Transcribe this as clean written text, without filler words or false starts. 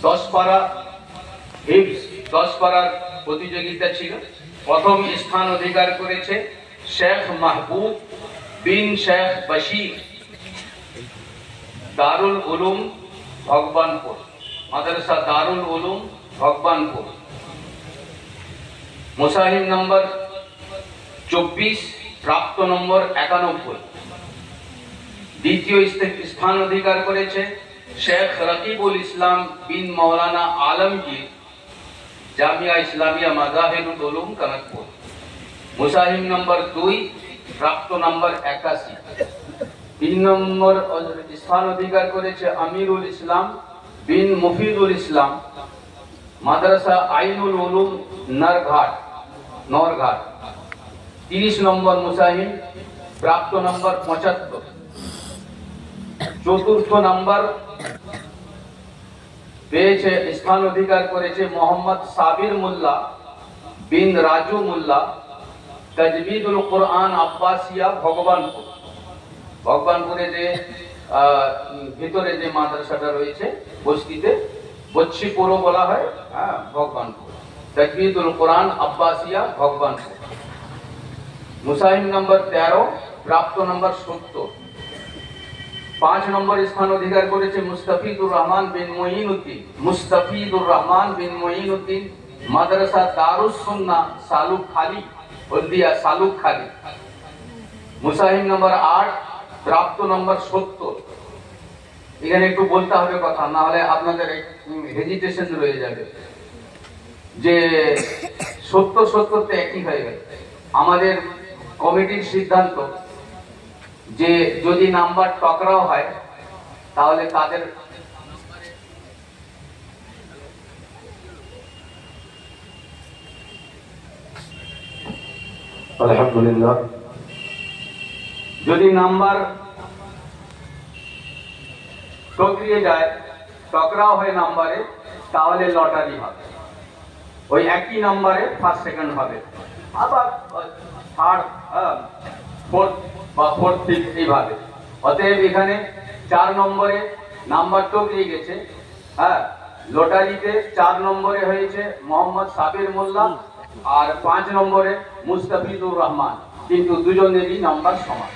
10 পারা হিফজ 10 পারার প্রতিযোগিতা ছিল। প্রথম স্থান অধিকার করেছে শেখ মাহবুব বিন শেখ বশির, দারুল উলুম ভগবানপুর, মাদ্রাসা দারুল উলুম ভগবানপুর। মুসাহিম নম্বর 24, প্রাপ্ত নম্বর 91। দ্বিতীয় স্থান অধিকার করেছে শেখ রকিবুল ইসলাম বিন মৌলানা আলমগীর, জামিয়া ইসলামিয়া মাজাহিরুল উলুম কানাকপুর। মুসাহিম নম্বর 2, প্রাপ্ত নম্বর 81। 3 নম্বর স্থান অধিকার করেছে আমিরুল ইসলাম বিন মুফিদুল ইসলাম, মাদ্রাসা আইনুল উলুম নরঘাট। 30 নম্বর মুসাহিম, প্রাপ্ত নম্বর 75। চতুর্থ নম্বর পেয়েছে, স্থান অধিকার করেছে মোহাম্মদ সাবির মোল্লা বিন রাজু মোল্লা, তাজবিদুল কোরআন আব্বাসিয়া ভগবানপুর। ভগবানপুরে যে ভিতরে যে মাদ্রাসাটা রয়েছে বস্তিতে, বচ্চিপুরও বলা হয়, ভগবানপুর, তাজবিদুল কোরআন আব্বাসিয়া ভগবানপুর। মুসাহিম নম্বর 13, প্রাপ্ত নম্বর 70। 5 নম্বর স্থান অধিকার করেছে মুস্তাফিদুর রহমান বিন মুঈনুদ্দিন, মাদ্রাসা দারুস সুন্নাহ সালুকখালী, হলদিয়া সালুকখালী। মুসাহিম নম্বর 8, প্রাপ্ত নম্বর 70। এখানে একটু বলতে হবে কথা, না হলে আপনাদের হেজিটেশন রয়ে যাবে যে 70 তো একই হয়ে গেল। আমাদের কমিটির সিদ্ধান্ত যে যদি নাম্বার টকরাও হয় তাহলে তাদের আলহামদুলিল্লাহ, যদি নাম্বার টকরিয়ে যায়, টকরাও হয় নাম্বারে, তাহলে লটারি হবে। ওই একই নাম্বারে ফার্স্ট সেকেন্ড হবে, আবার থার্ড ফোর্থ বা ফোর্থ ফিফথ এইভাবে। অতএব এখানে 4 নম্বরে নাম্বার টকরিয়ে গেছে, লটারিতে 4 নম্বরে হয়েছে মোহাম্মদ সাবির মোল্লা আর 5 নম্বরে মুস্তাফিদুর রহমান, কিন্তু দুজনেরই নাম্বার সমান।